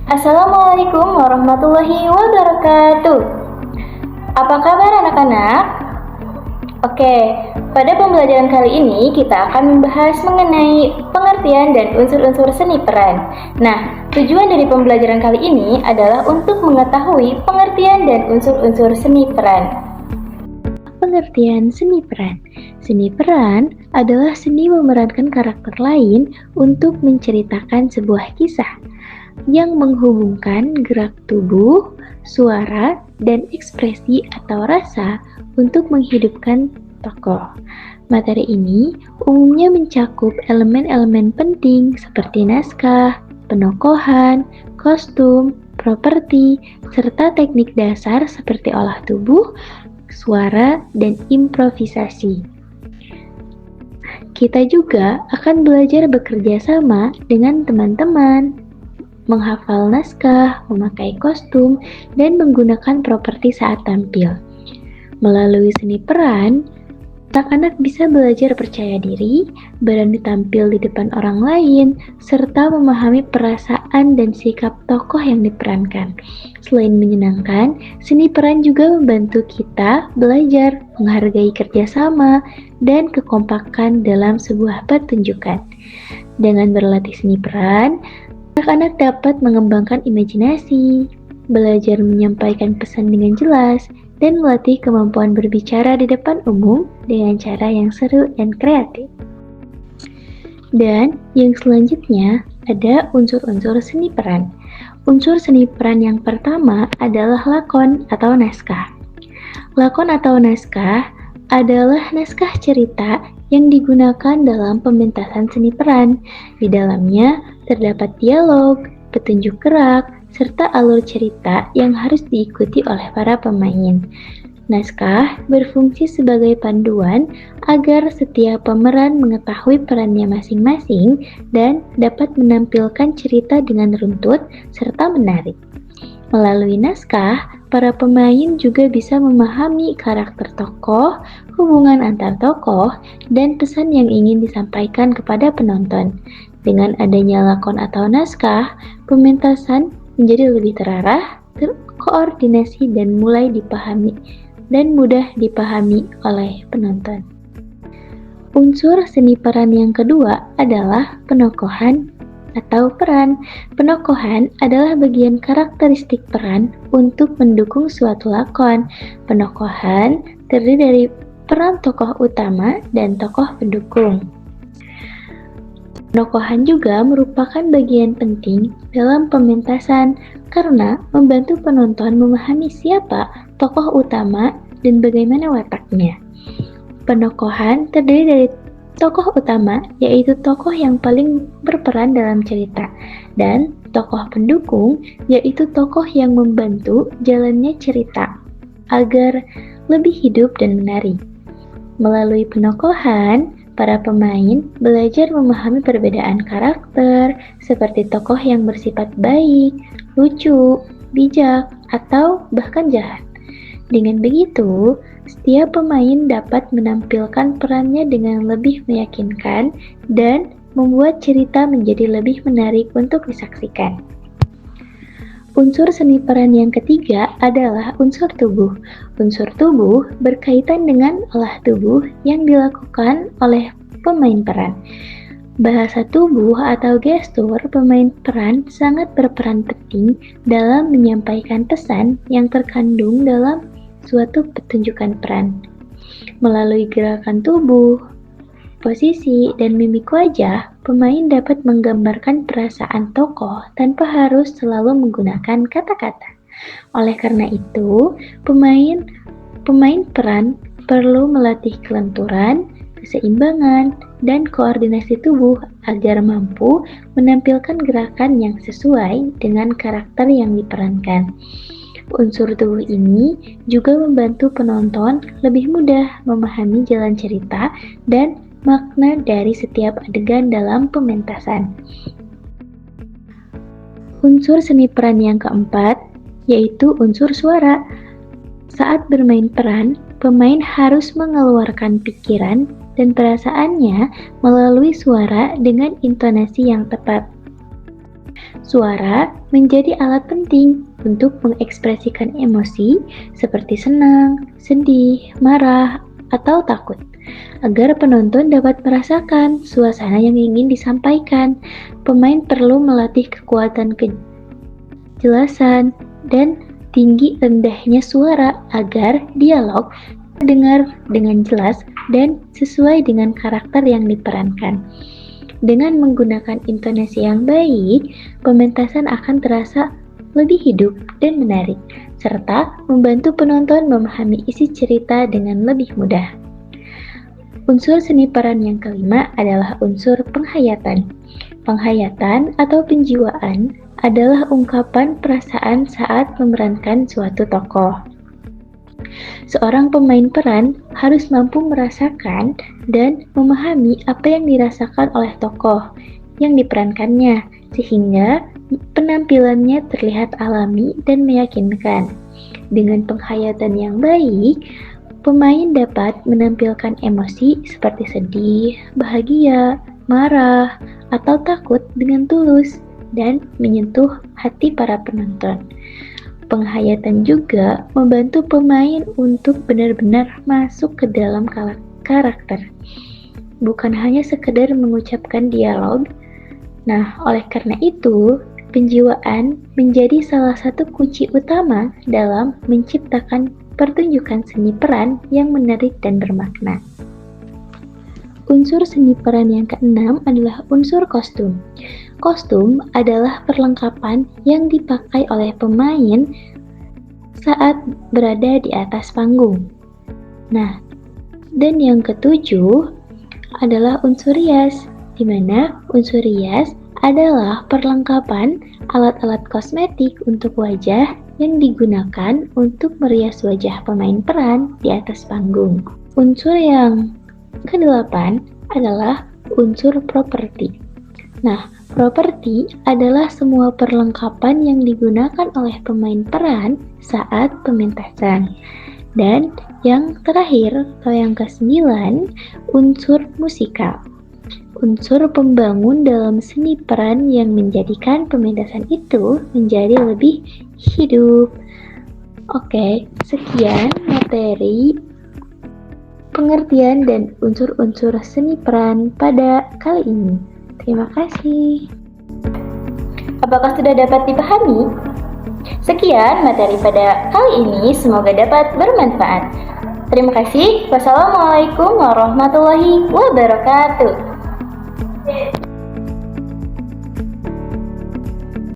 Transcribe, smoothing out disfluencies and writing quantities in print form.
Assalamualaikum warahmatullahi wabarakatuh. Apa kabar anak-anak? Oke, pada pembelajaran kali ini kita akan membahas mengenai pengertian dan unsur-unsur seni peran. Nah, tujuan dari pembelajaran kali ini adalah untuk mengetahui pengertian dan unsur-unsur seni peran. Pengertian seni peran. Seni peran adalah seni memerankan karakter lain untuk menceritakan sebuah kisah yang menghubungkan gerak tubuh, suara, dan ekspresi atau rasa untuk menghidupkan tokoh. Materi ini umumnya mencakup elemen-elemen penting seperti naskah, penokohan, kostum, properti, serta teknik dasar seperti olah tubuh, suara, dan improvisasi. Kita juga akan belajar bekerja sama dengan teman-teman, menghafal naskah, memakai kostum, dan menggunakan properti saat tampil. Melalui seni peran, anak-anak bisa belajar percaya diri, berani tampil di depan orang lain, serta memahami perasaan dan sikap tokoh yang diperankan. Selain menyenangkan, seni peran juga membantu kita belajar menghargai kerjasama dan kekompakan dalam sebuah pertunjukan. Dengan berlatih seni peran, anak-anak dapat mengembangkan imajinasi, belajar menyampaikan pesan dengan jelas, dan melatih kemampuan berbicara di depan umum dengan cara yang seru dan kreatif. Dan yang selanjutnya ada unsur-unsur seni peran. Unsur seni peran yang pertama adalah lakon atau naskah. Lakon atau naskah adalah naskah cerita yang digunakan dalam pementasan seni peran. Di dalamnya terdapat dialog, petunjuk gerak, serta alur cerita yang harus diikuti oleh para pemain. Naskah berfungsi sebagai panduan agar setiap pemeran mengetahui perannya masing-masing dan dapat menampilkan cerita dengan runtut serta menarik. Melalui naskah, para pemain juga bisa memahami karakter tokoh, hubungan antar tokoh, dan pesan yang ingin disampaikan kepada penonton. Dengan adanya lakon atau naskah, pementasan menjadi lebih terarah, terkoordinasi, dan mudah dipahami oleh penonton. Unsur seni peran yang kedua adalah penokohan atau peran. Penokohan adalah bagian karakteristik peran untuk mendukung suatu lakon. Penokohan terdiri dari peran tokoh utama dan tokoh pendukung. Penokohan juga merupakan bagian penting dalam pementasan karena membantu penonton memahami siapa tokoh utama dan bagaimana wataknya. Penokohan terdiri dari tokoh utama, yaitu tokoh yang paling berperan dalam cerita, dan tokoh pendukung, yaitu tokoh yang membantu jalannya cerita agar lebih hidup dan menarik. Melalui penokohan, para pemain belajar memahami perbedaan karakter, seperti tokoh yang bersifat baik, lucu, bijak, atau bahkan jahat. Dengan begitu, setiap pemain dapat menampilkan perannya dengan lebih meyakinkan dan membuat cerita menjadi lebih menarik untuk disaksikan. Unsur seni peran yang ketiga adalah unsur tubuh. Unsur tubuh berkaitan dengan olah tubuh yang dilakukan oleh pemain peran. Bahasa tubuh atau gestur pemain peran sangat berperan penting dalam menyampaikan pesan yang terkandung dalam suatu pertunjukan peran. Melalui gerakan tubuh, posisi, dan mimik wajah, pemain dapat menggambarkan perasaan tokoh tanpa harus selalu menggunakan kata-kata. Oleh karena itu, pemain peran perlu melatih kelenturan, keseimbangan, dan koordinasi tubuh agar mampu menampilkan gerakan yang sesuai dengan karakter yang diperankan. Unsur tubuh ini juga membantu penonton lebih mudah memahami jalan cerita dan makna dari setiap adegan dalam pementasan. Unsur seni peran yang keempat yaitu unsur suara. Saat bermain peran, pemain harus mengeluarkan pikiran dan perasaannya melalui suara dengan intonasi yang tepat. Suara menjadi alat penting untuk mengekspresikan emosi seperti senang, sedih, marah, atau takut, agar penonton dapat merasakan suasana yang ingin disampaikan. Pemain perlu melatih kekuatan kejelasan dan tinggi rendahnya suara agar dialog terdengar dengan jelas dan sesuai dengan karakter yang diperankan. Dengan menggunakan intonasi yang baik, pementasan akan terasa lebih hidup dan menarik, serta membantu penonton memahami isi cerita dengan lebih mudah. Unsur seni peran yang kelima adalah unsur penghayatan. Penghayatan atau penjiwaan adalah ungkapan perasaan saat memerankan suatu tokoh. Seorang pemain peran harus mampu merasakan dan memahami apa yang dirasakan oleh tokoh yang diperankannya, sehingga penampilannya terlihat alami dan meyakinkan. Dengan penghayatan yang baik, pemain dapat menampilkan emosi seperti sedih, bahagia, marah, atau takut dengan tulus dan menyentuh hati para penonton. Penghayatan juga membantu pemain untuk benar-benar masuk ke dalam karakter, bukan hanya sekedar mengucapkan dialog. Nah, oleh karena itu, penjiwaan menjadi salah satu kunci utama dalam menciptakan pertunjukan seni peran yang menarik dan bermakna. Unsur seni peran yang keenam adalah unsur kostum. Kostum adalah perlengkapan yang dipakai oleh pemain saat berada di atas panggung. Nah, dan yang ketujuh adalah unsur rias, di mana unsur rias adalah perlengkapan alat-alat kosmetik untuk wajah yang digunakan untuk merias wajah pemain peran di atas panggung. Unsur yang kedelapan adalah unsur properti. Nah, properti adalah semua perlengkapan yang digunakan oleh pemain peran saat pementasan. Dan yang terakhir, atau yang ke-9, unsur musikal. Unsur pembangun dalam seni peran yang menjadikan pementasan itu menjadi lebih hidup. Oke, sekian materi pengertian dan unsur-unsur seni peran pada kali ini. Terima kasih. Apakah sudah dapat dipahami? Sekian materi pada kali ini, semoga dapat bermanfaat. Terima kasih. Wassalamualaikum warahmatullahi wabarakatuh.